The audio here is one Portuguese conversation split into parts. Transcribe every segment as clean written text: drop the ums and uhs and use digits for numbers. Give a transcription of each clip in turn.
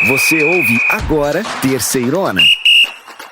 Você ouve agora Terceirona.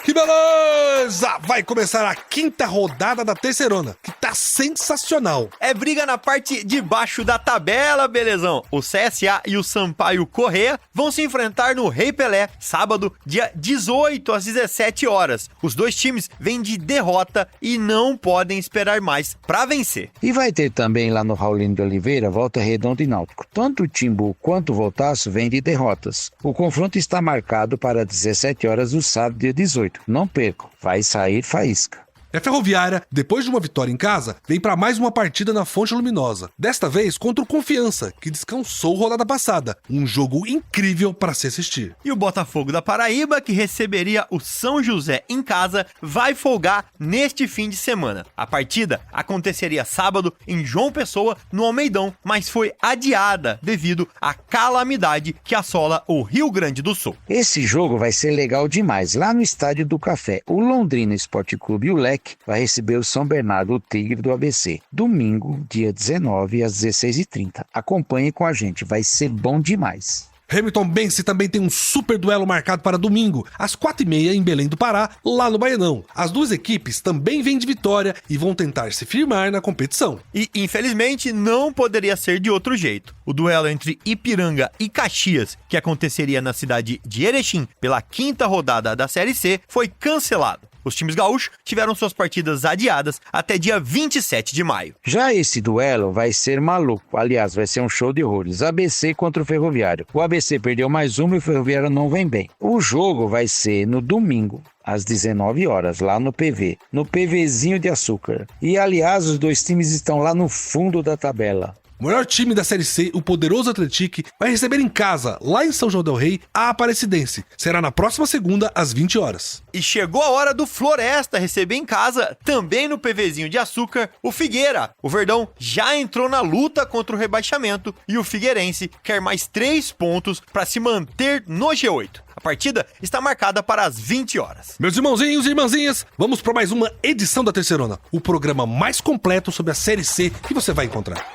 Que beleza! Vai começar a quinta rodada da Terceirona, que tá sensacional. É briga na parte de baixo da tabela, belezão. O CSA e o Sampaio Corrêa vão se enfrentar no Rei Pelé, sábado, dia 18 às 17 horas. Os dois times vêm de derrota e não podem esperar mais pra vencer. E vai ter também lá no Raulino de Oliveira, Volta Redonda e Náutico. Tanto o Timbu quanto o Voltaço vêm de derrotas. O confronto está marcado para 17 horas do sábado, dia 18. Não percam, vai sair faísca. A Ferroviária, depois de uma vitória em casa, vem para mais uma partida na Fonte Luminosa. Desta vez contra o Confiança, que descansou rodada passada. Um jogo incrível para se assistir. E o Botafogo da Paraíba, que receberia o São José em casa, vai folgar neste fim de semana. A partida aconteceria sábado em João Pessoa, no Almeidão, mas foi adiada devido à calamidade que assola o Rio Grande do Sul. Esse jogo vai ser legal demais. Lá no Estádio do Café, o Londrina Esporte Clube e o Leque vai receber o São Bernardo, o Tigre do ABC. Domingo, dia 19, às 16h30. Acompanhe com a gente, vai ser bom demais. Hamilton Bense também tem um super duelo marcado para domingo, às 4h30 em Belém do Pará, lá no Baianão. As duas equipes também vêm de vitória e vão tentar se firmar na competição. E, infelizmente, não poderia ser de outro jeito. O duelo entre Ipiranga e Caxias, que aconteceria na cidade de Erechim pela quinta rodada da Série C, foi cancelado. Os times gaúchos tiveram suas partidas adiadas até dia 27 de maio. Já esse duelo vai ser maluco. Aliás, vai ser um show de horrores. ABC contra o Ferroviário. O ABC perdeu mais uma e o Ferroviário não vem bem. O jogo vai ser no domingo, às 19 horas, lá no PV. No PVzinho de açúcar. E, aliás, os dois times estão lá no fundo da tabela. O maior time da Série C, o poderoso Atlético, vai receber em casa, lá em São João del Rei, a Aparecidense. Será na próxima segunda, às 20 horas. E chegou a hora do Floresta receber em casa, também no PVzinho de açúcar, o Figueira. O Verdão já entrou na luta contra o rebaixamento e o Figueirense quer mais 3 pontos para se manter no G8. A partida está marcada para as 20 horas. Meus irmãozinhos e irmãzinhas, vamos para mais uma edição da Terceirona, o programa mais completo sobre a Série C que você vai encontrar.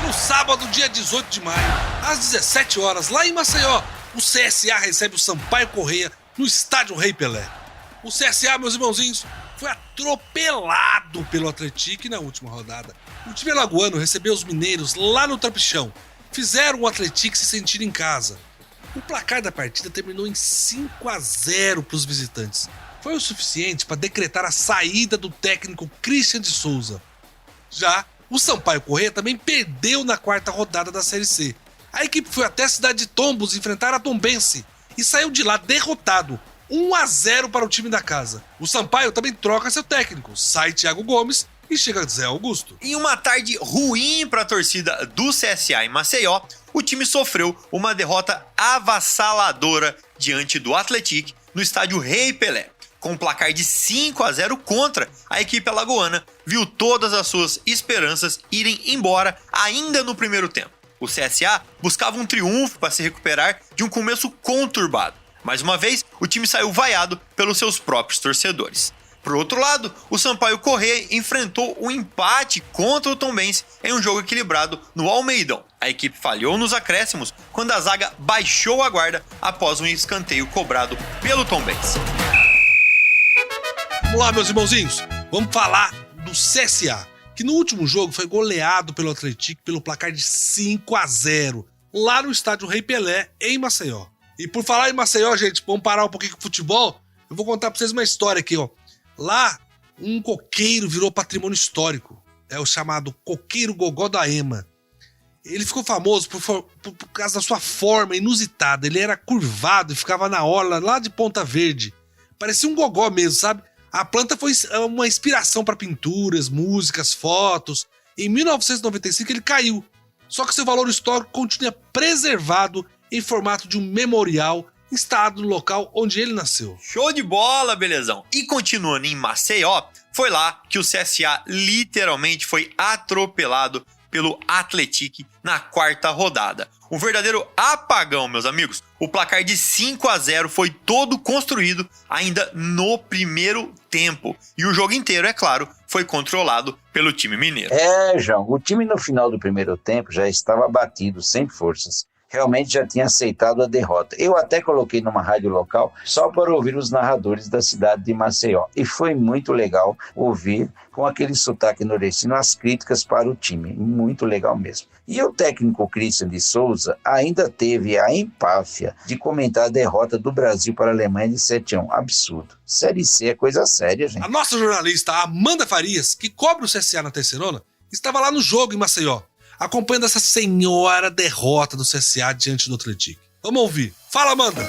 No sábado, dia 18 de maio, às 17 horas, lá em Maceió, o CSA recebe o Sampaio Corrêa no Estádio Rei Pelé. O CSA, meus irmãozinhos, foi atropelado pelo Atlético na última rodada. O time alagoano recebeu os mineiros lá no Trapichão. Fizeram o Atlético se sentir em casa. O placar da partida terminou em 5-0 para os visitantes. Foi o suficiente para decretar a saída do técnico Christian de Souza. Já o Sampaio Corrêa também perdeu na quarta rodada da Série C. A equipe foi até a cidade de Tombos enfrentar a Tombense e saiu de lá derrotado, 1-0 para o time da casa. O Sampaio também troca seu técnico, sai Thiago Gomes e chega Zé Augusto. Em uma tarde ruim para a torcida do CSA em Maceió, o time sofreu uma derrota avassaladora diante do Atlético no estádio Rei Pelé. Com um placar de 5-0 contra, a equipe alagoana viu todas as suas esperanças irem embora ainda no primeiro tempo. O CSA buscava um triunfo para se recuperar de um começo conturbado. Mais uma vez, o time saiu vaiado pelos seus próprios torcedores. Por outro lado, o Sampaio Corrêa enfrentou um empate contra o Tombense em um jogo equilibrado no Almeidão. A equipe falhou nos acréscimos quando a zaga baixou a guarda após um escanteio cobrado pelo Tombense. Vamos lá, meus irmãozinhos, vamos falar do CSA, que no último jogo foi goleado pelo Atlético pelo placar de 5-0, lá no estádio Rei Pelé, em Maceió. E por falar em Maceió, gente, vamos parar um pouquinho com o futebol, eu vou contar pra vocês uma história aqui, ó. Lá, um coqueiro virou patrimônio histórico, é o chamado Coqueiro Gogó da Ema. Ele ficou famoso por causa da sua forma inusitada, ele era curvado e ficava na orla lá de Ponta Verde. Parecia um gogó mesmo, sabe? A planta foi uma inspiração para pinturas, músicas, fotos. Em 1995 ele caiu, só que seu valor histórico continua preservado em formato de um memorial instalado no local onde ele nasceu. Show de bola, belezão! E continuando em Maceió, foi lá que o CSA literalmente foi atropelado pelo Atlético na quarta rodada. Um verdadeiro apagão, meus amigos. O placar de 5-0 foi todo construído ainda no primeiro tempo. E o jogo inteiro, é claro, foi controlado pelo time mineiro. João, o time no final do primeiro tempo já estava batido, sem forças. realmente já tinha aceitado a derrota. Eu até coloquei numa rádio local só para ouvir os narradores da cidade de Maceió. E foi muito legal ouvir com aquele sotaque nordestino as críticas para o time. Muito legal mesmo. E o técnico Christian de Souza ainda teve a empáfia de comentar a derrota do Brasil para a Alemanha de 7-1. Absurdo. Série C é coisa séria, gente. A nossa jornalista Amanda Farias, que cobre o CSA na Terceirona, estava lá no jogo em Maceió, acompanhando essa senhora derrota do CSA diante do Atlético. Vamos ouvir. Fala, Amanda!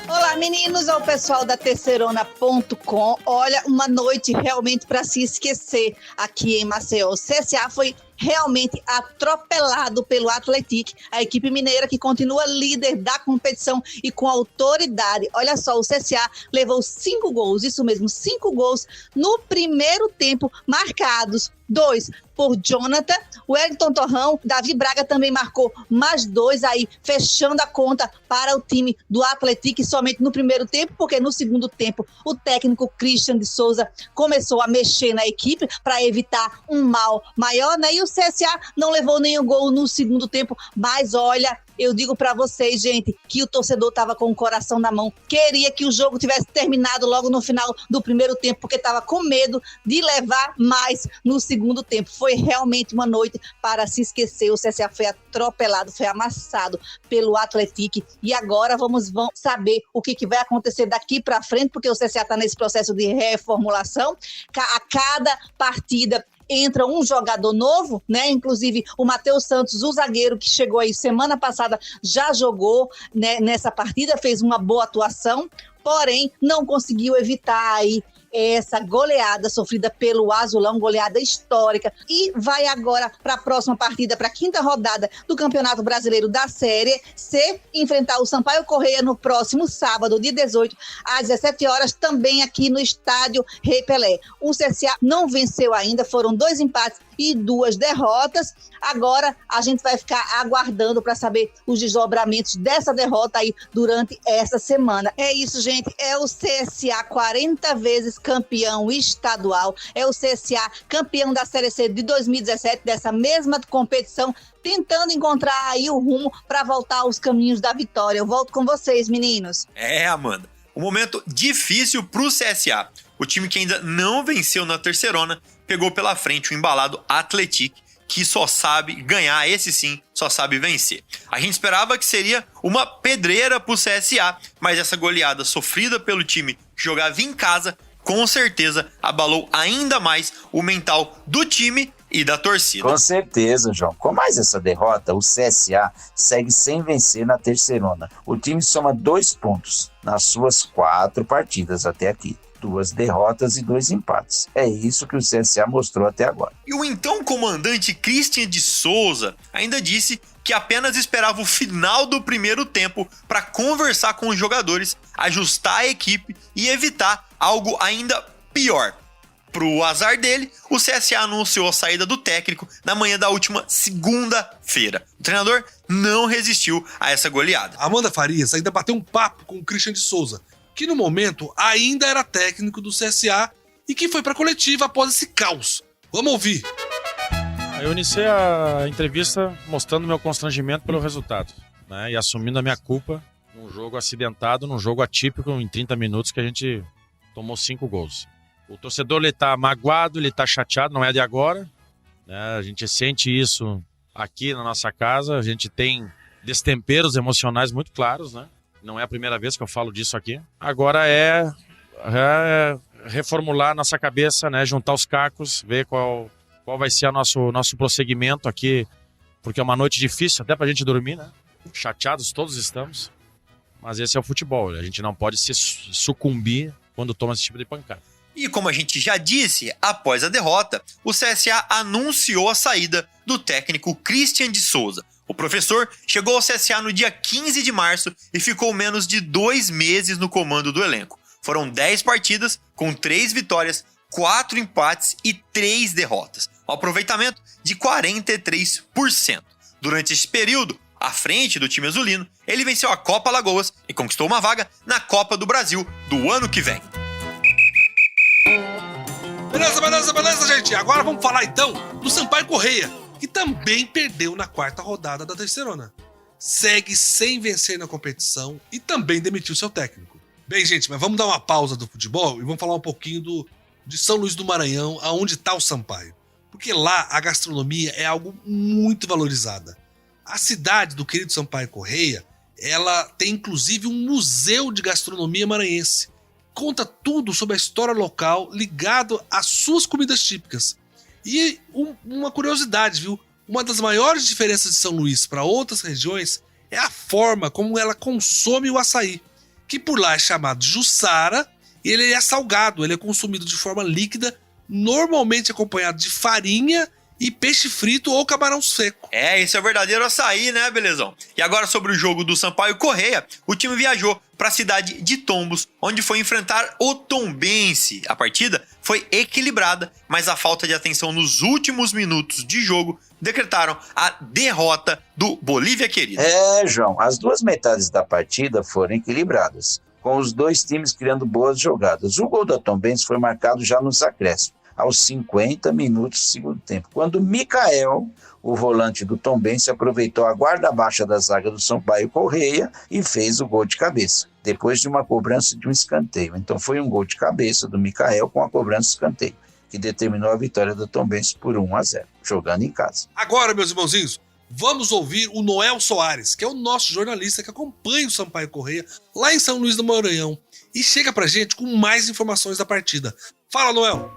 Olá, meninos, ao pessoal da Terceirona.com. Olha, uma noite realmente para se esquecer aqui em Maceió. O CSA foi realmente atropelado pelo Atlético, a equipe mineira que continua líder da competição e com autoridade. Olha só, o CSA levou 5 gols, isso mesmo, 5 gols no primeiro tempo, marcados 2 por Jonathan, Wellington Torrão, Davi Braga também marcou mais 2 aí, fechando a conta para o time do Atlético somente no primeiro tempo, porque no segundo tempo o técnico Christian de Souza começou a mexer na equipe para evitar um mal maior, né? E o CSA não levou nenhum gol no segundo tempo, mas olha, eu digo para vocês, gente, que o torcedor estava com o coração na mão, queria que o jogo tivesse terminado logo no final do primeiro tempo, porque estava com medo de levar mais no segundo tempo. Foi realmente uma noite para se esquecer. O CSA foi atropelado, foi amassado pelo Atlético, e agora vamos saber o que vai acontecer daqui para frente, porque o CSA está nesse processo de reformulação. A cada partida entra um jogador novo, né? Inclusive o Matheus Santos, o zagueiro que chegou aí semana passada, já jogou, né, nessa partida, fez uma boa atuação, porém não conseguiu evitar aí essa goleada sofrida pelo Azulão, goleada histórica, e vai agora para a próxima partida, para a 5ª rodada do Campeonato Brasileiro da Série C, enfrentar o Sampaio Corrêa no próximo sábado, dia 18, às 17 horas, também aqui no estádio Rei Pelé. O CSA não venceu ainda, foram 2 empates e 2 derrotas. Agora a gente vai ficar aguardando para saber os desdobramentos dessa derrota aí durante essa semana. É isso, gente, é o CSA 40 vezes campeão estadual, é o CSA campeão da Série C de 2017, dessa mesma competição, tentando encontrar aí o rumo para voltar aos caminhos da vitória. Eu volto com vocês, meninos. Amanda, um momento difícil pro CSA. O time que ainda não venceu na Terceirona pegou pela frente o embalado Atlético, que só sabe ganhar, esse sim, só sabe vencer. A gente esperava que seria uma pedreira pro CSA, mas essa goleada sofrida pelo time que jogava em casa, com certeza abalou ainda mais o mental do time e da torcida. Com certeza, João. Com mais essa derrota, o CSA segue sem vencer na Terceirona. O time soma 2 pontos nas suas 4 partidas até aqui. 2 derrotas e 2 empates. É isso que o CSA mostrou até agora. E o então comandante Christian de Souza ainda disse que apenas esperava o final do primeiro tempo para conversar com os jogadores, ajustar a equipe e evitar algo ainda pior. Pro azar dele, o CSA anunciou a saída do técnico na manhã da última segunda-feira. O treinador não resistiu a essa goleada. Amanda Farias ainda bateu um papo com o Christian de Souza, que no momento ainda era técnico do CSA e que foi para a coletiva após esse caos. Vamos ouvir. Eu iniciei a entrevista mostrando meu constrangimento pelo resultado, né, e assumindo a minha culpa num jogo acidentado, num jogo atípico em 30 minutos que a gente tomou 5 gols. O torcedor, ele tá magoado, ele tá chateado, não é de agora, né? A gente sente isso aqui na nossa casa, a gente tem destemperos emocionais muito claros, né? Não é a primeira vez que eu falo disso aqui. Agora é reformular a nossa cabeça, né? Juntar os cacos, ver qual vai ser o nosso prosseguimento aqui, porque é uma noite difícil até pra gente dormir, né? Chateados todos estamos, mas esse é o futebol, a gente não pode se sucumbir quando toma esse tipo de pancada. E como a gente já disse, após a derrota, o CSA anunciou a saída do técnico Christian de Souza. O professor chegou ao CSA no dia 15 de março e ficou menos de 2 meses no comando do elenco. Foram 10 partidas, com 3 vitórias, 4 empates e 3 derrotas. Um aproveitamento de 43%. Durante esse período, à frente do time azulino, ele venceu a Copa Alagoas e conquistou uma vaga na Copa do Brasil do ano que vem. Beleza, gente. Agora vamos falar então do Sampaio Corrêa, que também perdeu na 4ª rodada da Terceirona. segue sem vencer na competição e também demitiu seu técnico. Bem, gente, mas vamos dar uma pausa do futebol e vamos falar um pouquinho de São Luís do Maranhão, aonde está o Sampaio. Porque lá a gastronomia é algo muito valorizada. A cidade do querido Sampaio Corrêa, ela tem inclusive um museu de gastronomia maranhense. Conta tudo sobre a história local ligado às suas comidas típicas. E uma curiosidade, viu? Uma das maiores diferenças de São Luís para outras regiões é a forma como ela consome o açaí, que por lá é chamado de juçara, e ele é salgado, ele é consumido de forma líquida, normalmente acompanhado de farinha e peixe frito ou camarão seco. Esse é o verdadeiro açaí, né, belezão? E agora sobre o jogo do Sampaio Corrêa, o time viajou para a cidade de Tombos, onde foi enfrentar o Tombense. A partida foi equilibrada, mas a falta de atenção nos últimos minutos de jogo decretaram a derrota do Bolívia Querida. João, as duas metades da partida foram equilibradas, com os dois times criando boas jogadas. O gol da Tombense foi marcado já nos acréscimos, aos 50 minutos do segundo tempo, quando Micael, o volante do Tombense, aproveitou a guarda baixa da zaga do Sampaio Corrêa e fez o gol de cabeça, depois de uma cobrança de um escanteio. Então foi um gol de cabeça do Micael com a cobrança de escanteio, que determinou a vitória do Tombense por 1-0, jogando em casa. Agora, meus irmãozinhos, vamos ouvir o Noel Soares, que é o nosso jornalista que acompanha o Sampaio Corrêa lá em São Luís do Maranhão e chega pra gente com mais informações da partida. Fala, Noel!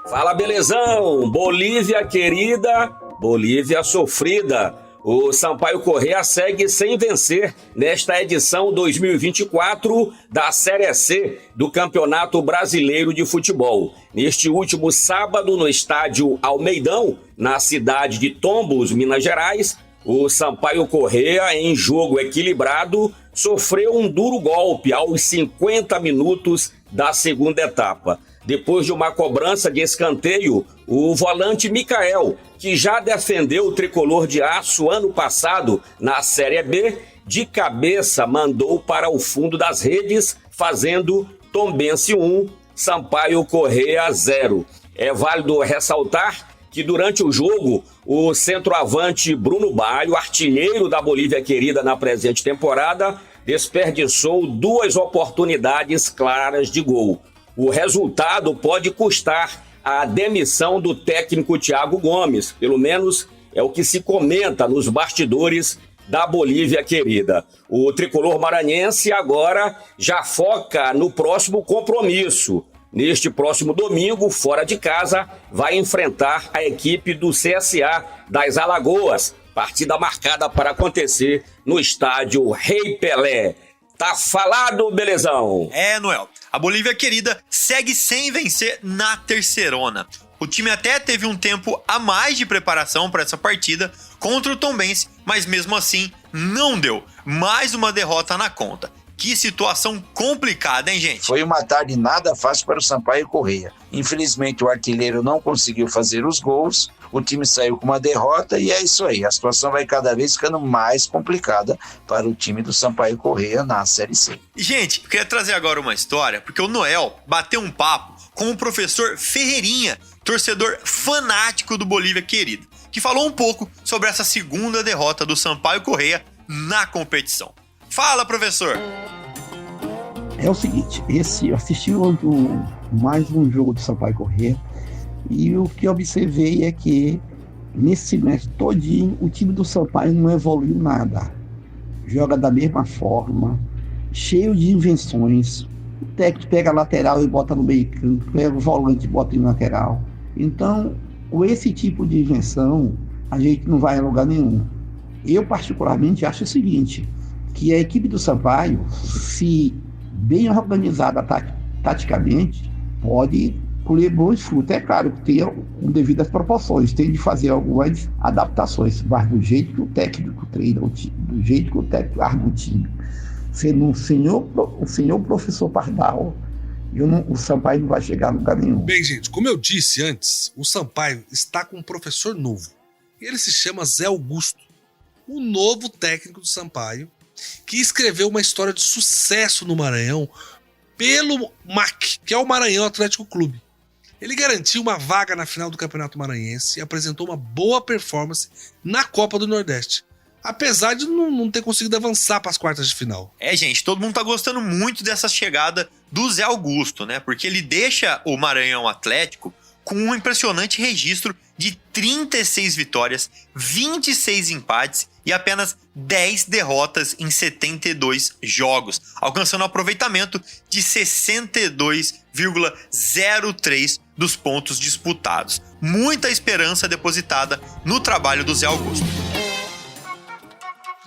Fala, belezão! Bolívia querida, Bolívia sofrida. O Sampaio Corrêa segue sem vencer nesta edição 2024 da Série C do Campeonato Brasileiro de Futebol. Neste último sábado, no estádio Almeidão, na cidade de Tombos, Minas Gerais, o Sampaio Corrêa, em jogo equilibrado, sofreu um duro golpe aos 50 minutos da segunda etapa. Depois de uma cobrança de escanteio, o volante Micael, que já defendeu o tricolor de aço ano passado na Série B, de cabeça mandou para o fundo das redes, fazendo Tombense 1, Sampaio Corrêa 0. É válido ressaltar que durante o jogo, o centroavante Bruno Baio, artilheiro da Bolívia Querida na presente temporada, desperdiçou 2 oportunidades claras de gol. O resultado pode custar a demissão do técnico Thiago Gomes, pelo menos é o que se comenta nos bastidores da Bolívia Querida. O tricolor maranhense agora já foca no próximo compromisso. Neste próximo domingo, fora de casa, vai enfrentar a equipe do CSA das Alagoas, partida marcada para acontecer no estádio Rei Pelé. Tá falado, belezão? Noel. A Bolívia Querida segue sem vencer na terceirona. O time até teve um tempo a mais de preparação para essa partida contra o Tombense, mas mesmo assim não deu. Mais uma derrota na conta. Que situação complicada, hein, gente? Foi uma tarde nada fácil para o Sampaio Corrêa. Infelizmente, o artilheiro não conseguiu fazer os gols, o time saiu com uma derrota e é isso aí. A situação vai cada vez ficando mais complicada para o time do Sampaio Corrêa na Série C. Gente, eu queria trazer agora uma história, porque o Noel bateu um papo com o professor Ferreirinha, torcedor fanático do Bolívia Querida, que falou um pouco sobre essa segunda derrota do Sampaio Corrêa na competição. Fala, professor! É o seguinte, eu assisti mais um jogo do Sampaio Corrêa e o que eu observei é que nesse semestre todinho o time do Sampaio não evoluiu nada. Joga da mesma forma, cheio de invenções. O técnico pega a lateral e bota no meio campo, pega o volante e bota no lateral. Então, com esse tipo de invenção, a gente não vai a lugar nenhum. Eu particularmente acho o seguinte, que a equipe do Sampaio, se bem organizada taticamente, pode colher bons frutos. É claro que tem devidas proporções, tem de fazer algumas adaptações, mas do jeito que o técnico treina o time, do jeito que o técnico arma o time, sendo o senhor professor Pardal, o Sampaio não vai chegar a lugar nenhum. Bem, gente, como eu disse antes, o Sampaio está com um professor novo. Ele se chama Zé Augusto, o novo técnico do Sampaio, que escreveu uma história de sucesso no Maranhão pelo MAC, que é o Maranhão Atlético Clube. Ele garantiu uma vaga na final do Campeonato Maranhense e apresentou uma boa performance na Copa do Nordeste. apesar de não ter conseguido avançar para as quartas de final. Gente, todo mundo tá gostando muito dessa chegada do Zé Augusto, né? Porque ele deixa o Maranhão Atlético com um impressionante registro de 36 vitórias, 26 empates e apenas 10 derrotas em 72 jogos, alcançando um aproveitamento de 62,03% dos pontos disputados. Muita esperança depositada no trabalho do Zé Augusto.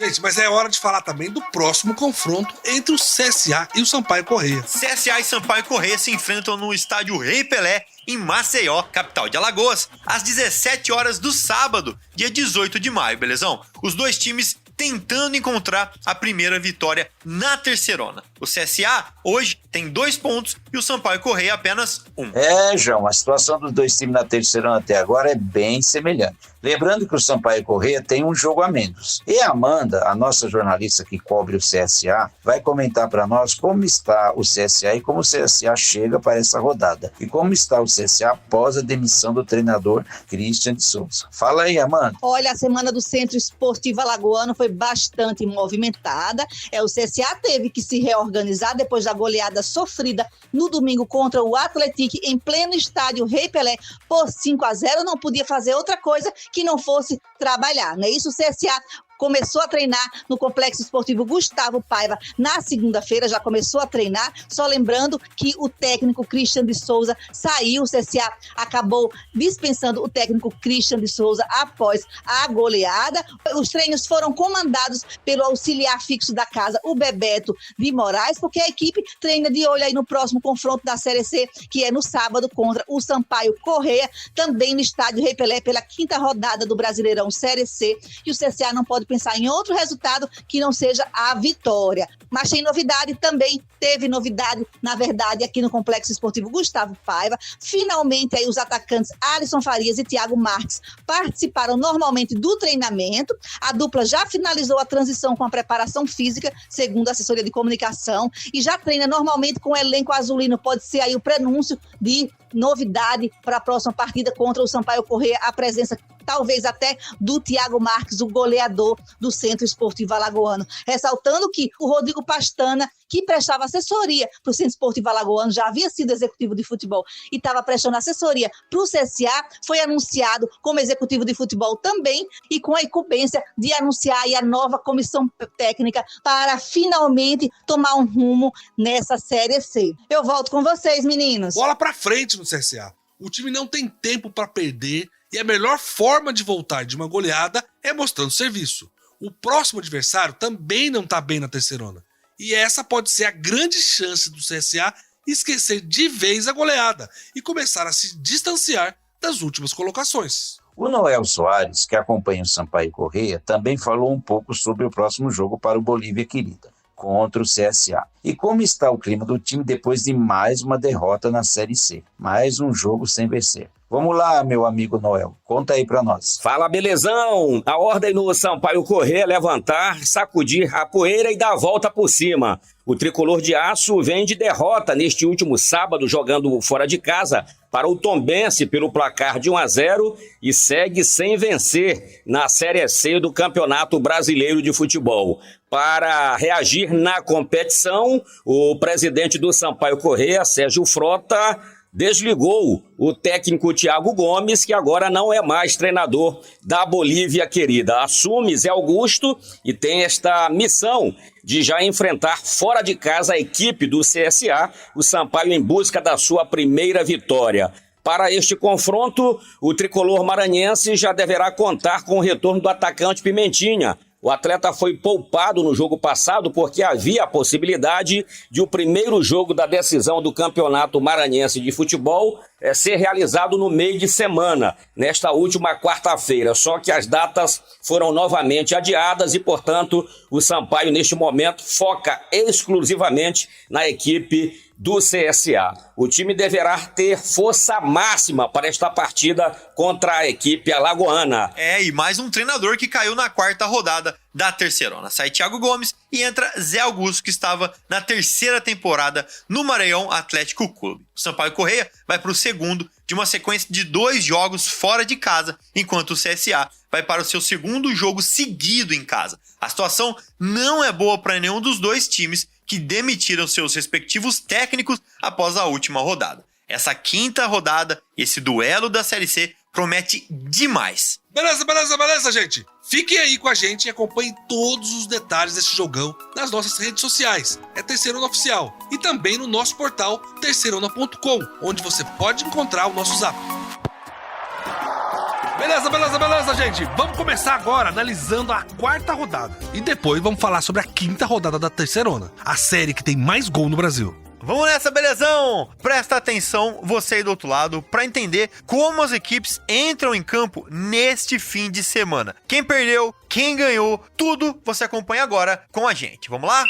Gente, mas é hora de falar também do próximo confronto entre o CSA e o Sampaio Corrêa. CSA e Sampaio Corrêa se enfrentam no estádio Rei Pelé, em Maceió, capital de Alagoas, às 17 horas do sábado, dia 18 de maio, belezão? Os dois times tentando encontrar a primeira vitória na terceirona. O CSA hoje tem 2 pontos e o Sampaio Corrêa apenas 1. João, a situação dos dois times na terceirona até agora é bem semelhante. Lembrando que o Sampaio Corrêa tem um jogo a menos. E a Amanda, a nossa jornalista que cobre o CSA, vai comentar para nós como está o CSA e como o CSA chega para essa rodada. E como está o CSA após a demissão do treinador Christian de Souza. Fala aí, Amanda. Olha, a semana do Centro Esportivo Alagoano foi bastante movimentada. O CSA teve que se reorganizar depois da goleada sofrida no domingo contra o Atlético em pleno estádio Rei Pelé por 5-0. Não podia fazer outra coisa que não fosse trabalhar, não é isso? O CSA começou a treinar no Complexo Esportivo Gustavo Paiva na segunda-feira, já começou a treinar, só lembrando que o técnico Christian de Souza saiu, o CSA acabou dispensando o técnico Christian de Souza após a goleada. Os treinos foram comandados pelo auxiliar fixo da casa, o Bebeto de Moraes, porque a equipe treina de olho aí no próximo confronto da Série C, que é no sábado contra o Sampaio Corrêa, também no estádio Rei Pelé, pela 5ª rodada do Brasileirão Série C, e o CSA não pode pensar em outro resultado que não seja a vitória. Mas tem novidade também, teve novidade, na verdade, aqui no Complexo Esportivo Gustavo Paiva. Finalmente, aí os atacantes Alisson Farias e Thiago Marques participaram normalmente do treinamento. A dupla já finalizou a transição com a preparação física, segundo a assessoria de comunicação, e já treina normalmente com o elenco azulino. Pode ser aí o prenúncio de novidade para a próxima partida contra o Sampaio Corrêa, a presença talvez até do Thiago Marques, o goleador do Centro Esportivo Alagoano. Ressaltando que o Rodrigo Pastana, que prestava assessoria para o Centro Esportivo Alagoano, já havia sido executivo de futebol e estava prestando assessoria para o CSA, foi anunciado como executivo de futebol também e com a incumbência de anunciar aí a nova comissão técnica para finalmente tomar um rumo nessa Série C. Eu volto com vocês, meninos. Bola pra frente no CSA. O time não tem tempo para perder e a melhor forma de voltar de uma goleada é mostrando serviço. O próximo adversário também não está bem na terceirona. E essa pode ser a grande chance do CSA esquecer de vez a goleada e começar a se distanciar das últimas colocações. O Noel Soares, que acompanha o Sampaio Corrêa, também falou um pouco sobre o próximo jogo para o Bolívia Querida, contra o CSA. E como está o clima do time depois de mais uma derrota na Série C. Mais um jogo sem vencer. Vamos lá, meu amigo Noel, conta aí pra nós. Fala, belezão! A ordem no Sampaio Corrêa é levantar, sacudir a poeira e dar a volta por cima. O tricolor de aço vem de derrota neste último sábado, jogando fora de casa para o Tombense pelo placar de 1-0 e segue sem vencer na Série C do Campeonato Brasileiro de Futebol. Para reagir na competição, o presidente do Sampaio Corrêa, Sérgio Frota, desligou o técnico Thiago Gomes, que agora não é mais treinador da Bolívia Querida. Assume Zé Augusto e tem esta missão de já enfrentar fora de casa a equipe do CSA, o Sampaio em busca da sua primeira vitória. Para este confronto, o tricolor maranhense já deverá contar com o retorno do atacante Pimentinha. O atleta foi poupado no jogo passado porque havia a possibilidade de o primeiro jogo da decisão do Campeonato Maranhense de Futebol ser realizado no meio de semana, nesta última quarta-feira. Só que as datas foram novamente adiadas e, portanto, o Sampaio, neste momento, foca exclusivamente na equipe do CSA. O time deverá ter força máxima para esta partida contra a equipe alagoana. E mais um treinador que caiu na 4ª rodada da Terceirona. Sai Thiago Gomes e entra Zé Augusto, que estava na terceira temporada no Maranhão Atlético Clube. O Sampaio Corrêa vai para o segundo de uma sequência de 2 jogos fora de casa, enquanto o CSA vai para o seu segundo jogo seguido em casa. A situação não é boa para nenhum dos dois times que demitiram seus respectivos técnicos após a última rodada. Essa quinta rodada, esse duelo da Série C, promete demais. Beleza, gente? Fiquem aí com a gente e acompanhem todos os detalhes desse jogão nas nossas redes sociais. É Terceirona Oficial. E também no nosso portal terceirona.com, onde você pode encontrar o nosso zap. Beleza, gente? Vamos começar agora analisando a quarta rodada. E depois vamos falar sobre a quinta rodada da Terceirona, a série que tem mais gol no Brasil. Vamos nessa, belezão? Presta atenção, você aí do outro lado, para entender como as equipes entram em campo neste fim de semana. Quem perdeu, quem ganhou, tudo você acompanha agora com a gente. Vamos lá?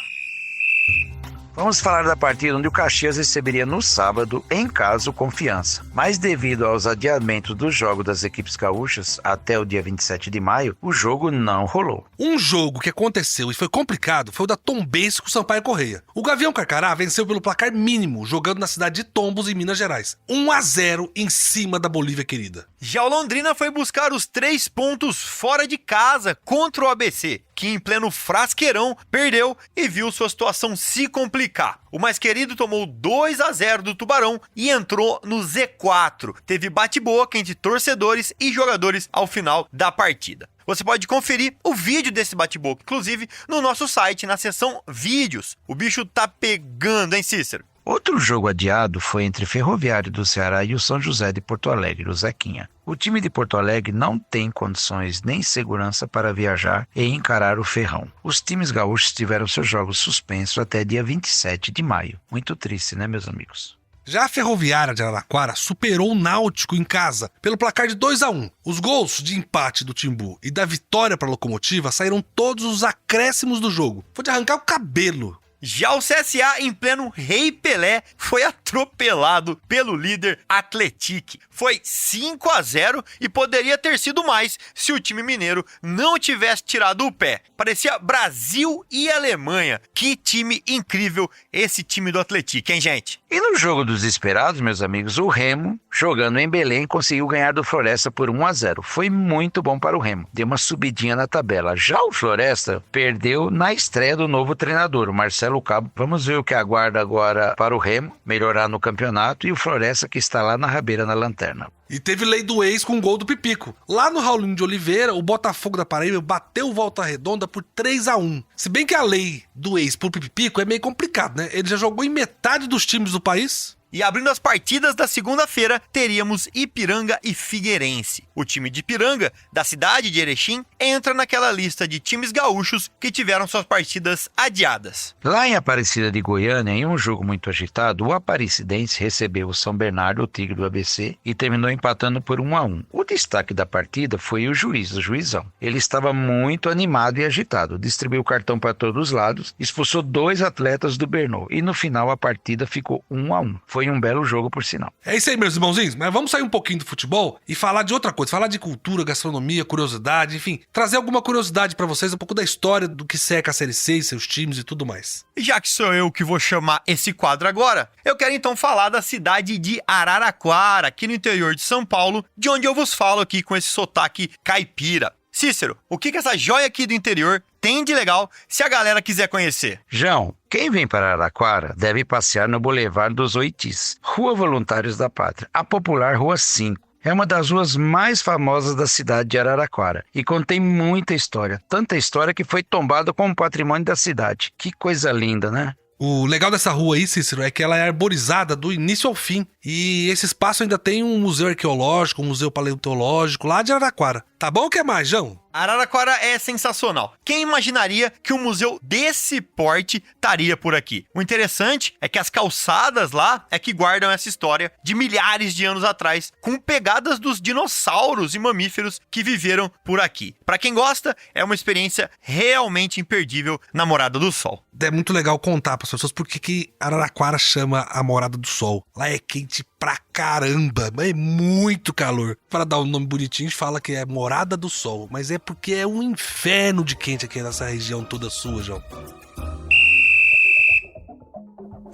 Vamos falar da partida onde o Caxias receberia no sábado, em casa, o Confiança. Mas devido aos adiamentos do jogo das equipes gaúchas até o dia 27 de maio, o jogo não rolou. Um jogo que aconteceu e foi complicado foi o da Tombense com o Sampaio Corrêa. O Gavião Carcará venceu pelo placar mínimo, jogando na cidade de Tombos, em Minas Gerais. 1-0 em cima da Bolívia querida. Já o Londrina foi buscar os 3 pontos fora de casa contra o ABC, que em pleno frasqueirão perdeu e viu sua situação se complicar. O mais querido tomou 2-0 do Tubarão e entrou no Z4. Teve bate-boca entre torcedores e jogadores ao final da partida. Você pode conferir o vídeo desse bate-boca, inclusive no nosso site, na seção vídeos. O bicho tá pegando, hein, Cícero? Outro jogo adiado foi entre Ferroviário do Ceará e o São José de Porto Alegre, o Zequinha. O time de Porto Alegre não tem condições nem segurança para viajar e encarar o Ferrão. Os times gaúchos tiveram seus jogos suspensos até dia 27 de maio. Muito triste, né, meus amigos? Já a Ferroviária de Araraquara superou o Náutico em casa pelo placar de 2-1. Os gols de empate do Timbu e da vitória para a Locomotiva saíram todos os acréscimos do jogo. Foi de arrancar o cabelo. Já o CSA, em pleno Rei Pelé, foi atropelado pelo líder Atlético. Foi 5-0 e poderia ter sido mais se o time mineiro não tivesse tirado o pé. Parecia Brasil e Alemanha. Que time incrível esse time do Atlético, hein, gente? E no jogo dos esperados, meus amigos, o Remo, jogando em Belém, conseguiu ganhar do Floresta por 1-0. Foi muito bom para o Remo. Deu uma subidinha na tabela. Já o Floresta perdeu na estreia do novo treinador, o Marcelo Cabo. Vamos ver o que aguarda agora para o Remo melhorar no campeonato e o Floresta que está lá na rabeira na lanterna. E teve lei do ex com gol do Pipico. Lá no Raulinho de Oliveira, o Botafogo da Paraíba bateu o Volta Redonda por 3-1. Se bem que a lei do ex pro Pipico é meio complicado, né? Ele já jogou em metade dos times do país. E abrindo as partidas da segunda-feira, teríamos Ipiranga e Figueirense. O time de Ipiranga, da cidade de Erechim, entra naquela lista de times gaúchos que tiveram suas partidas adiadas. Lá em Aparecida de Goiânia, em um jogo muito agitado, o Aparecidense recebeu o São Bernardo, o Tigre do ABC, e terminou empatando por 1-1. O destaque da partida foi o juiz, o Juizão. Ele estava muito animado e agitado, distribuiu o cartão para todos os lados, expulsou 2 atletas do Bernô, e no final a partida ficou 1-1. Foi um belo jogo, por sinal. É isso aí, meus irmãozinhos, mas vamos sair um pouquinho do futebol e falar de outra coisa, falar de cultura, gastronomia, curiosidade, enfim, trazer alguma curiosidade pra vocês, um pouco da história do que seca a Série C, seus times e tudo mais. E já que sou eu que vou chamar esse quadro agora, eu quero então falar da cidade de Araraquara, aqui no interior de São Paulo, de onde eu vos falo aqui com esse sotaque caipira. Cícero, o que essa joia aqui do interior tem de legal se a galera quiser conhecer? João, quem vem para Araraquara deve passear no Boulevard dos Oitis, Rua Voluntários da Pátria, a popular Rua 5. É uma das ruas mais famosas da cidade de Araraquara e contém muita história. Tanta história que foi tombada como patrimônio da cidade. Que coisa linda, né? O legal dessa rua aí, Cícero, é que ela é arborizada do início ao fim. E esse espaço ainda tem um museu arqueológico, um museu paleontológico lá de Araraquara. Tá bom, o que mais, João? Araraquara é sensacional. Quem imaginaria que um museu desse porte estaria por aqui? O interessante é que as calçadas lá é que guardam essa história de milhares de anos atrás, com pegadas dos dinossauros e mamíferos que viveram por aqui. Pra quem gosta, é uma experiência realmente imperdível na Morada do Sol. É muito legal contar para as pessoas por que Araraquara chama a Morada do Sol. Lá é quente pra caramba, é muito calor. Para dar um nome bonitinho, fala que é Morada do Sol, mas é porque é um inferno de quente aqui nessa região toda sua, João.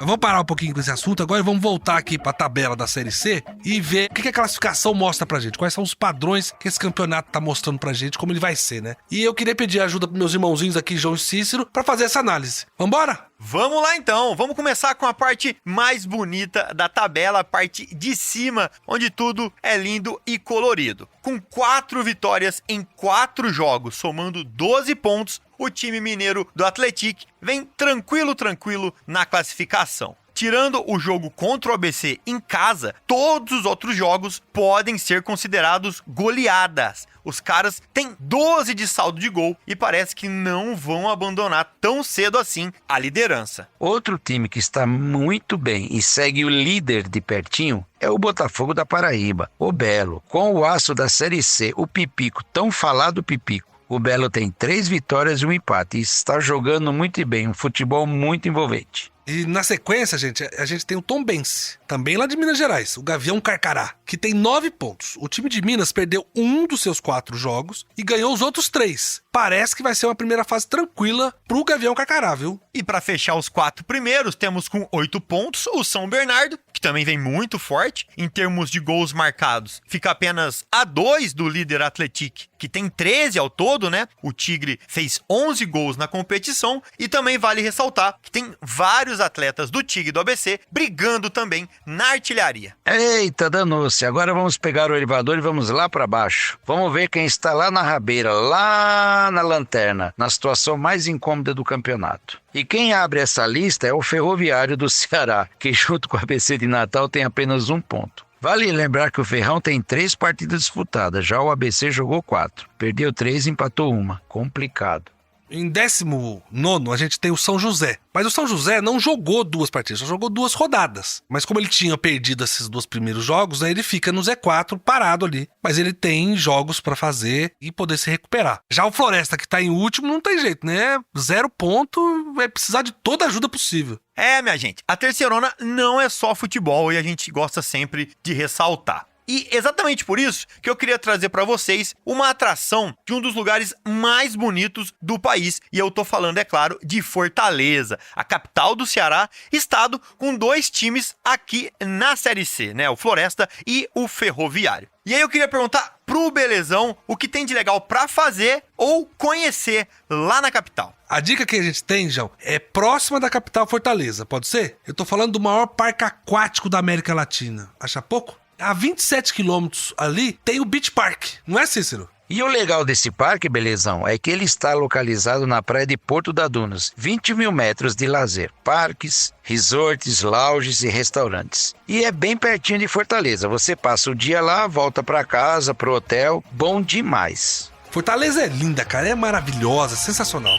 Mas vamos parar um pouquinho com esse assunto agora e vamos voltar aqui pra tabela da Série C e ver o que a classificação mostra pra gente, quais são os padrões que esse campeonato tá mostrando pra gente, como ele vai ser, né? E eu queria pedir ajuda pros meus irmãozinhos aqui, João e Cícero, pra fazer essa análise. Vambora? Vamos lá então, vamos começar com a parte mais bonita da tabela, a parte de cima, onde tudo é lindo e colorido. Com 4 vitórias em 4 jogos, somando 12 pontos, o time mineiro do Atlético vem tranquilo na classificação. Tirando o jogo contra o ABC em casa, todos os outros jogos podem ser considerados goleadas. Os caras têm 12 de saldo de gol e parece que não vão abandonar tão cedo assim a liderança. Outro time que está muito bem e segue o líder de pertinho é o Botafogo da Paraíba, o Belo. Com o aço da Série C, o Pipico, tão falado Pipico. O Belo tem 3 vitórias e um empate e está jogando muito bem, um futebol muito envolvente. E na sequência, a gente tem o Tombense, também lá de Minas Gerais, o Gavião Carcará, que tem 9 pontos. O time de Minas perdeu um dos seus 4 jogos e ganhou os outros 3. Parece que vai ser uma primeira fase tranquila pro Gavião Carcará, viu? E para fechar os 4 primeiros, temos com 8 pontos o São Bernardo, que também vem muito forte. Em termos de gols marcados, fica apenas a 2 do líder Atlético, que tem 13 ao todo, né? O Tigre fez 11 gols na competição e também vale ressaltar que tem vários atletas do Tigre e do ABC brigando também na artilharia. Eita, danou-se. Agora vamos pegar o elevador e vamos lá para baixo. Vamos ver quem está lá na rabeira, lá na lanterna, na situação mais incômoda do campeonato. E quem abre essa lista é o Ferroviário do Ceará, que junto com o ABC de Natal tem apenas 1 ponto. Vale lembrar que o Ferrão tem 3 partidas disputadas, já o ABC jogou 4. Perdeu 3 e empatou 1. Complicado. Em 19º, a gente tem o São José. Mas o São José não jogou 2 partidas, só jogou 2 rodadas. Mas como ele tinha perdido esses 2 primeiros jogos, aí ele fica no Z4 parado ali. Mas ele tem jogos pra fazer e poder se recuperar. Já o Floresta, que tá em último, não tem jeito, né? 0 ponto, vai precisar de toda a ajuda possível. Minha gente, a terceirona não é só futebol e a gente gosta sempre de ressaltar. E exatamente por isso que eu queria trazer para vocês uma atração de um dos lugares mais bonitos do país. E eu tô falando, é claro, de Fortaleza, a capital do Ceará, estado com 2 times aqui na Série C, né? O Floresta e o Ferroviário. E aí eu queria perguntar pro Belezão o que tem de legal para fazer ou conhecer lá na capital. A dica que a gente tem, João, é próxima da capital Fortaleza, pode ser? Eu tô falando do maior parque aquático da América Latina. Acha pouco? A 27 quilômetros ali tem o Beach Park, não é, Cícero? E o legal desse parque, Belezão, é que ele está localizado na praia de Porto da Dunas, 20 mil metros de lazer, parques, resorts, lounges e restaurantes. E é bem pertinho de Fortaleza, você passa o dia lá, volta para casa, pro hotel, bom demais. Fortaleza é linda, cara, é maravilhosa, sensacional.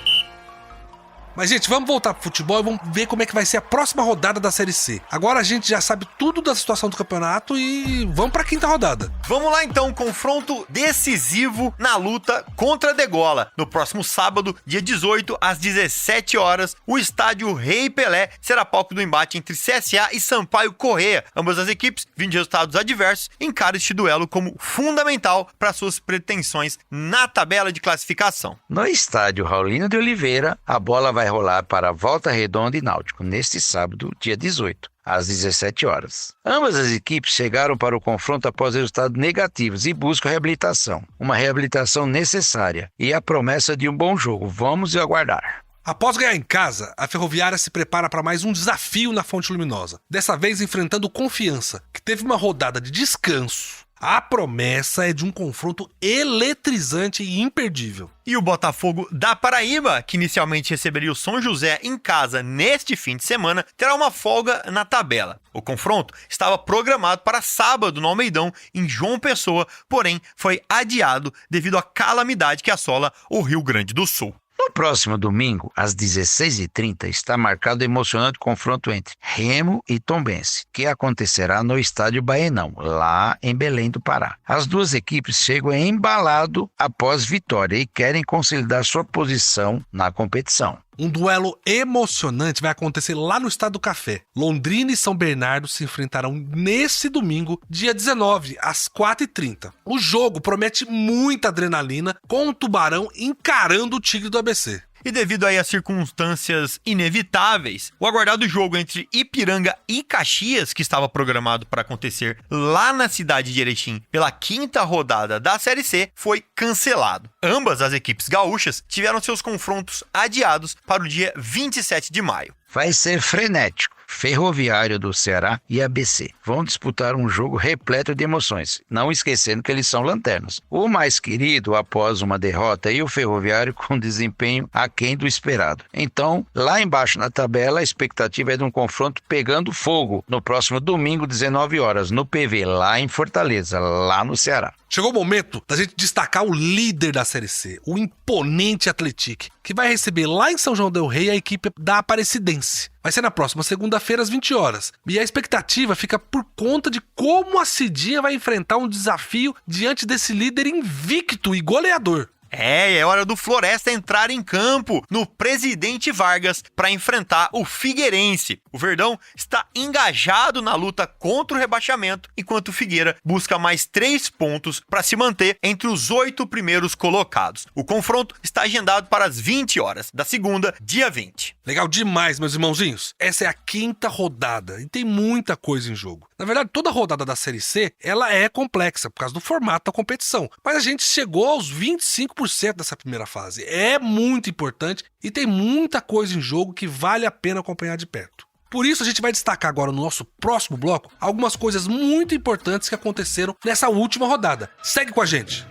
Mas, gente, vamos voltar pro futebol e vamos ver como é que vai ser a próxima rodada da Série C. Agora a gente já sabe tudo da situação do campeonato e vamos pra 5ª rodada. Vamos lá, então, confronto decisivo na luta contra a Degola. No próximo sábado, dia 18, às 17 horas, o estádio Rei Pelé será palco do embate entre CSA e Sampaio Corrêa. Ambas as equipes, vindo de resultados adversos, encaram este duelo como fundamental para suas pretensões na tabela de classificação. No estádio Raulino de Oliveira, a bola vai rolar para Volta Redonda e Náutico neste sábado, dia 18, às 17 horas. Ambas as equipes chegaram para o confronto após resultados negativos e buscam reabilitação. Uma reabilitação necessária e a promessa de um bom jogo. Vamos aguardar. Após ganhar em casa, a Ferroviária se prepara para mais um desafio na Fonte Luminosa. Dessa vez enfrentando o Confiança, que teve uma rodada de descanso. A promessa é de um confronto eletrizante e imperdível. E o Botafogo da Paraíba, que inicialmente receberia o São José em casa neste fim de semana, terá uma folga na tabela. O confronto estava programado para sábado no Almeidão, em João Pessoa, porém foi adiado devido à calamidade que assola o Rio Grande do Sul. No próximo domingo, às 16h30, está marcado o emocionante confronto entre Remo e Tombense, que acontecerá no estádio Baenão, lá em Belém do Pará. As duas equipes chegam embalado após vitória e querem consolidar sua posição na competição. Um duelo emocionante vai acontecer lá no Estádio do Café. Londrina e São Bernardo se enfrentarão nesse domingo, dia 19, às 4h30. O jogo promete muita adrenalina, com o Tubarão encarando o Tigre do ABC. E devido aí às circunstâncias inevitáveis, o aguardado jogo entre Ipiranga e Caxias, que estava programado para acontecer lá na cidade de Erechim pela 5ª rodada da Série C, foi cancelado. Ambas as equipes gaúchas tiveram seus confrontos adiados para o dia 27 de maio. Vai ser frenético. Ferroviário do Ceará e ABC vão disputar um jogo repleto de emoções, não esquecendo que eles são lanternas. O mais querido após uma derrota e o Ferroviário com desempenho aquém do esperado. Então, lá embaixo na tabela, a expectativa é de um confronto pegando fogo no próximo domingo, 19 horas, no PV, lá em Fortaleza, lá no Ceará. Chegou o momento da gente destacar o líder da Série C, o imponente Atlético, que vai receber lá em São João del Rei a equipe da Aparecidense. Vai ser na próxima segunda-feira, às 20 horas. E a expectativa fica por conta de como a Cidinha vai enfrentar um desafio diante desse líder invicto e goleador. É hora do Floresta entrar em campo no Presidente Vargas para enfrentar o Figueirense. O Verdão está engajado na luta contra o rebaixamento, enquanto o Figueira busca mais 3 pontos para se manter entre os 8 primeiros colocados. O confronto está agendado para as 20 horas da segunda, dia 20. Legal demais, meus irmãozinhos. Essa é a 5ª rodada e tem muita coisa em jogo. Na verdade, toda rodada da Série C, ela é complexa por causa do formato da competição. Mas a gente chegou aos 25% dessa primeira fase. É muito importante e tem muita coisa em jogo que vale a pena acompanhar de perto. Por isso, a gente vai destacar agora no nosso próximo bloco algumas coisas muito importantes que aconteceram nessa última rodada. Segue com a gente!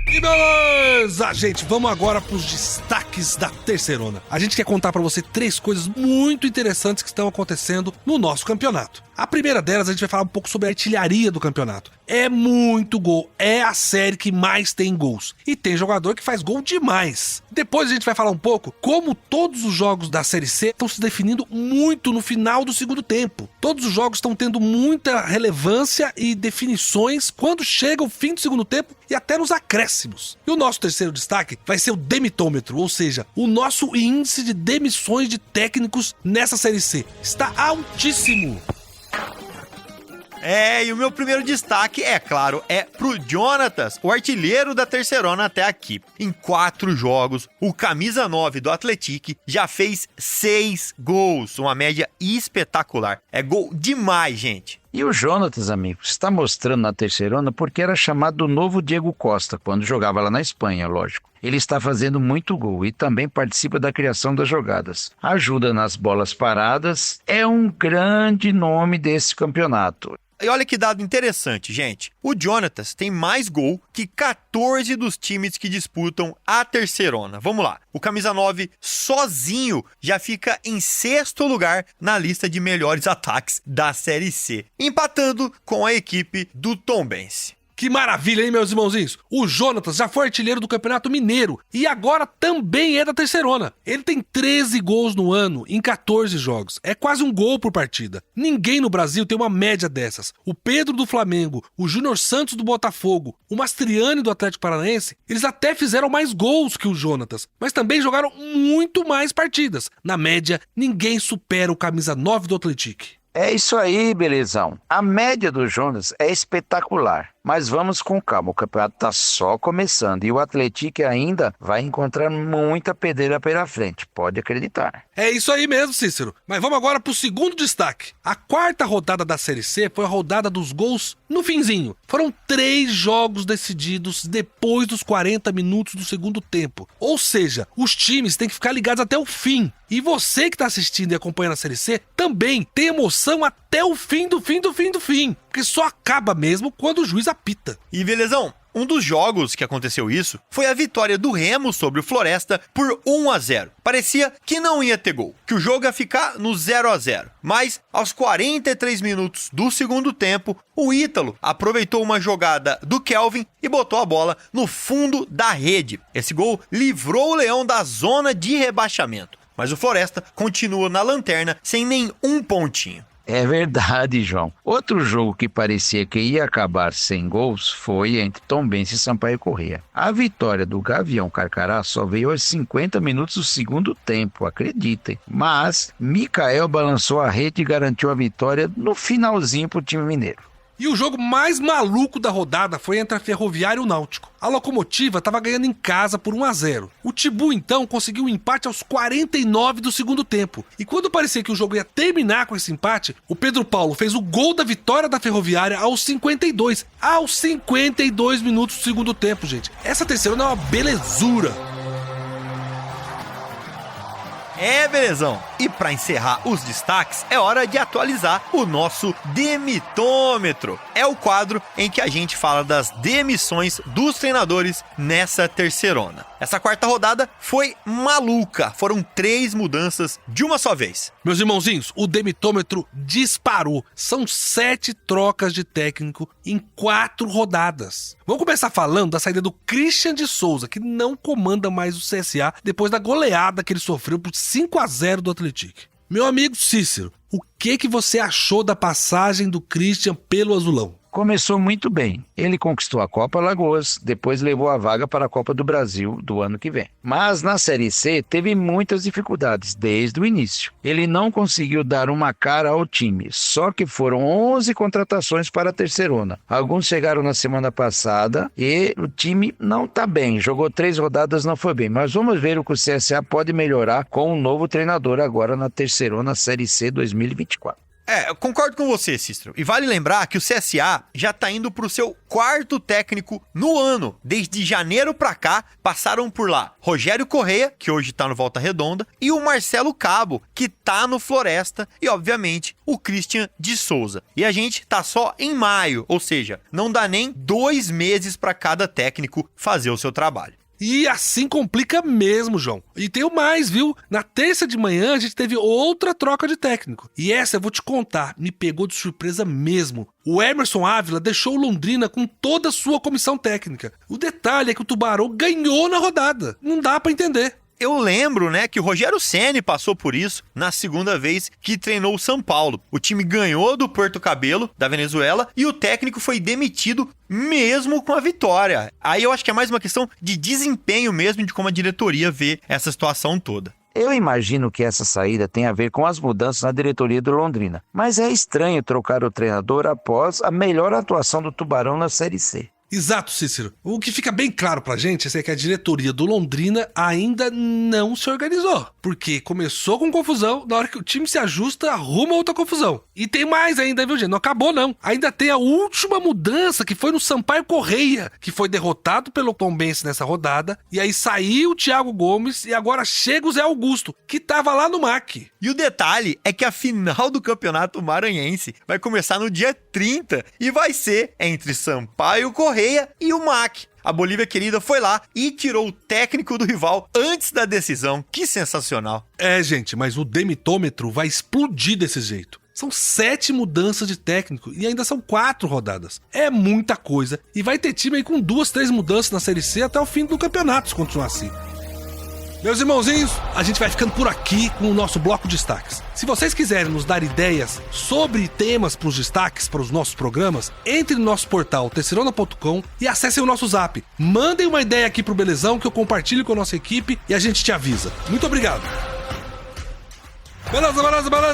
Que beleza, gente! Vamos agora para os destaques da Terceirona. A gente quer contar para você 3 coisas muito interessantes que estão acontecendo no nosso campeonato. A primeira delas, a gente vai falar um pouco sobre a artilharia do campeonato. É muito gol, é a série que mais tem gols. E tem jogador que faz gol demais. Depois a gente vai falar um pouco como todos os jogos da Série C estão se definindo muito no final do segundo tempo. Todos os jogos estão tendo muita relevância e definições quando chega o fim do segundo tempo e até nos acréscimos. E o nosso terceiro destaque vai ser o demitômetro, ou seja, o nosso índice de demissões de nessa Série C. Está altíssimo. E o meu primeiro destaque, é claro, é pro Jonatas, o artilheiro da Terceirona até aqui. Em 4 jogos, o camisa 9 do Atlético já fez 6 gols, uma média espetacular. É gol demais, gente. E o Jonatas, amigos, está mostrando na Terceirona porque era chamado do novo Diego Costa, quando jogava lá na Espanha, lógico. Ele está fazendo muito gol e também participa da criação das jogadas. Ajuda nas bolas paradas, é um grande nome desse campeonato. E olha que dado interessante, gente. O Jonatas tem mais gol que 14 dos times que disputam a Terceirona. Vamos lá. O camisa 9 sozinho já fica em 6º lugar na lista de melhores ataques da Série C, empatando com a equipe do Tombense. Que maravilha, hein, meus irmãozinhos? O Jonatas já foi artilheiro do Campeonato Mineiro e agora também é da Terceirona. Ele tem 13 gols no ano em 14 jogos. É quase um gol por partida. Ninguém no Brasil tem uma média dessas. O Pedro do Flamengo, o Júnior Santos do Botafogo, o Mastriani do Atlético Paranaense, eles até fizeram mais gols que o Jonatas, mas também jogaram muito mais partidas. Na média, ninguém supera o camisa 9 do Atlético. É isso aí, belezão. A média do Jonas é espetacular, mas vamos com calma, o campeonato está só começando e o Atlético ainda vai encontrar muita pedreira pela frente, pode acreditar. É isso aí mesmo, Cícero. Mas vamos agora pro segundo destaque. A 4ª rodada da Série C foi a rodada dos gols no finzinho. Foram 3 jogos decididos depois dos 40 minutos do segundo tempo. Ou seja, os times têm que ficar ligados até o fim. E você que está assistindo e acompanhando a Série C também tem emoção até o fim do fim. Porque só acaba mesmo quando o juiz apita. E belezão, um dos jogos que aconteceu isso foi a vitória do Remo sobre o Floresta por 1-0. Parecia que não ia ter gol, que o jogo ia ficar no 0-0. Mas aos 43 minutos do segundo tempo, o Ítalo aproveitou uma jogada do Kelvin e botou a bola no fundo da rede. Esse gol livrou o Leão da zona de rebaixamento. Mas o Floresta continua na lanterna sem nenhum pontinho. É verdade, João. Outro jogo que parecia que ia acabar sem gols foi entre Tombense e Sampaio Corrêa. A vitória do Gavião Carcará só veio aos 50 minutos do segundo tempo, acreditem. Mas Mikael balançou a rede e garantiu a vitória no finalzinho pro time mineiro. E o jogo mais maluco da rodada foi entre a Ferroviária e o Náutico. A Locomotiva estava ganhando em casa por 1-0. O Tibu, então, conseguiu um empate aos 49 do segundo tempo. E quando parecia que o jogo ia terminar com esse empate, o Pedro Paulo fez o gol da vitória da Ferroviária aos 52. Aos 52 minutos do segundo tempo, gente. Essa terceira é uma belezura. É, belezão. E para encerrar os destaques, é hora de atualizar o nosso demitômetro. É o quadro em que a gente fala das demissões dos treinadores nessa terceirona. Essa quarta rodada foi maluca. Foram 3 mudanças de uma só vez. Meus irmãozinhos, o demitômetro disparou. São 7 trocas de técnico em 4 rodadas. Vamos começar falando da saída do Christian de Souza, que não comanda mais o CSA depois da goleada que ele sofreu por 5-0 do Atlético. Meu amigo Cícero, o que você achou da passagem do Christian pelo Azulão? Começou muito bem. Ele conquistou a Copa Alagoas, depois levou a vaga para a Copa do Brasil do ano que vem. Mas na Série C teve muitas dificuldades desde o início. Ele não conseguiu dar uma cara ao time, só que foram 11 contratações para a terceirona. Alguns chegaram na semana passada e o time não está bem. Jogou 3 rodadas, não foi bem. Mas vamos ver o que o CSA pode melhorar com um novo treinador agora na terceirona Série C 2024. Eu concordo com você, Cícero. E vale lembrar que o CSA já tá indo pro seu 4º técnico no ano. Desde janeiro pra cá, passaram por lá Rogério Corrêa, que hoje tá no Volta Redonda, e o Marcelo Cabo, que tá no Floresta, e obviamente o Christian de Souza. E a gente tá só em maio, ou seja, não dá nem 2 meses pra cada técnico fazer o seu trabalho. E assim complica mesmo, João. E tem o mais, viu? Na terça de manhã a gente teve outra troca de técnico. E essa eu vou te contar, me pegou de surpresa mesmo. O Emerson Ávila deixou o Londrina com toda a sua comissão técnica. O detalhe é que o Tubarão ganhou na rodada. Não dá pra entender. Eu lembro, que o Rogério Ceni passou por isso na segunda vez que treinou o São Paulo. O time ganhou do Porto Cabelo, da Venezuela, e o técnico foi demitido mesmo com a vitória. Aí eu acho que é mais uma questão de desempenho mesmo, de como a diretoria vê essa situação toda. Eu imagino que essa saída tem a ver com as mudanças na diretoria do Londrina. Mas é estranho trocar o treinador após a melhor atuação do Tubarão na Série C. Exato, Cícero. O que fica bem claro pra gente é que a diretoria do Londrina ainda não se organizou. Porque começou com confusão, na hora que o time se ajusta, arruma outra confusão. E tem mais ainda, viu, gente? Não acabou, não. Ainda tem a última mudança, que foi no Sampaio Corrêa, que foi derrotado pelo Tombense nessa rodada. E aí saiu o Thiago Gomes e agora chega o Zé Augusto, que tava lá no MAC. E o detalhe é que a final do Campeonato Maranhense vai começar no dia 30 e vai ser entre Sampaio Corrêa e o MAC. A Bolívia Querida foi lá e tirou o técnico do rival antes da decisão. Que sensacional. É, gente, mas o demitômetro vai explodir desse jeito. São 7 mudanças de técnico e ainda são 4 rodadas. É muita coisa e vai ter time aí com 2, 3 mudanças na Série C até o fim do campeonato, se continuar assim. Meus irmãozinhos, a gente vai ficando por aqui com o nosso bloco de destaques. Se vocês quiserem nos dar ideias sobre temas para os destaques para os nossos programas, entre no nosso portal terceirona.com e acessem o nosso zap. Mandem uma ideia aqui pro Belezão que eu compartilho com a nossa equipe e a gente te avisa. Muito obrigado.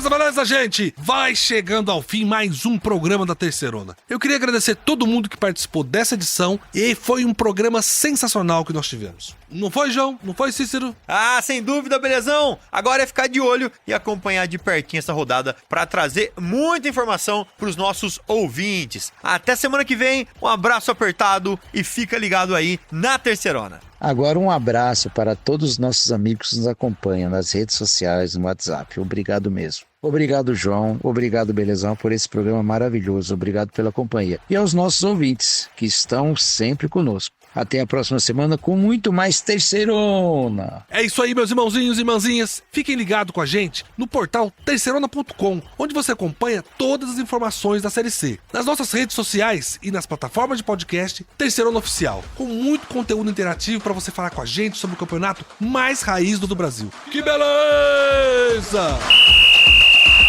Beleza, gente! Vai chegando ao fim mais um programa da Terceirona. Eu queria agradecer todo mundo que participou dessa edição e foi um programa sensacional que nós tivemos. Não foi, João? Não foi, Cícero? Ah, sem dúvida, Belezão! Agora é ficar de olho e acompanhar de pertinho essa rodada para trazer muita informação para os nossos ouvintes. Até semana que vem, um abraço apertado e fica ligado aí na Terceirona. Agora um abraço para todos os nossos amigos que nos acompanham nas redes sociais, no WhatsApp. Obrigado mesmo. Obrigado, João. Obrigado, Belezão, por esse programa maravilhoso. Obrigado pela companhia. E aos nossos ouvintes, que estão sempre conosco. Até a próxima semana com muito mais Terceirona. É isso aí, meus irmãozinhos e irmãzinhas. Fiquem ligados com a gente no portal terceirona.com, onde você acompanha todas as informações da Série C. Nas nossas redes sociais e nas plataformas de podcast Terceirona Oficial, com muito conteúdo interativo para você falar com a gente sobre o campeonato mais raiz do Brasil. Que beleza!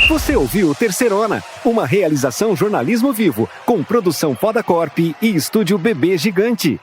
Você ouviu Terceirona, uma realização jornalismo vivo, com produção Foda Corp e estúdio Bebê Gigante.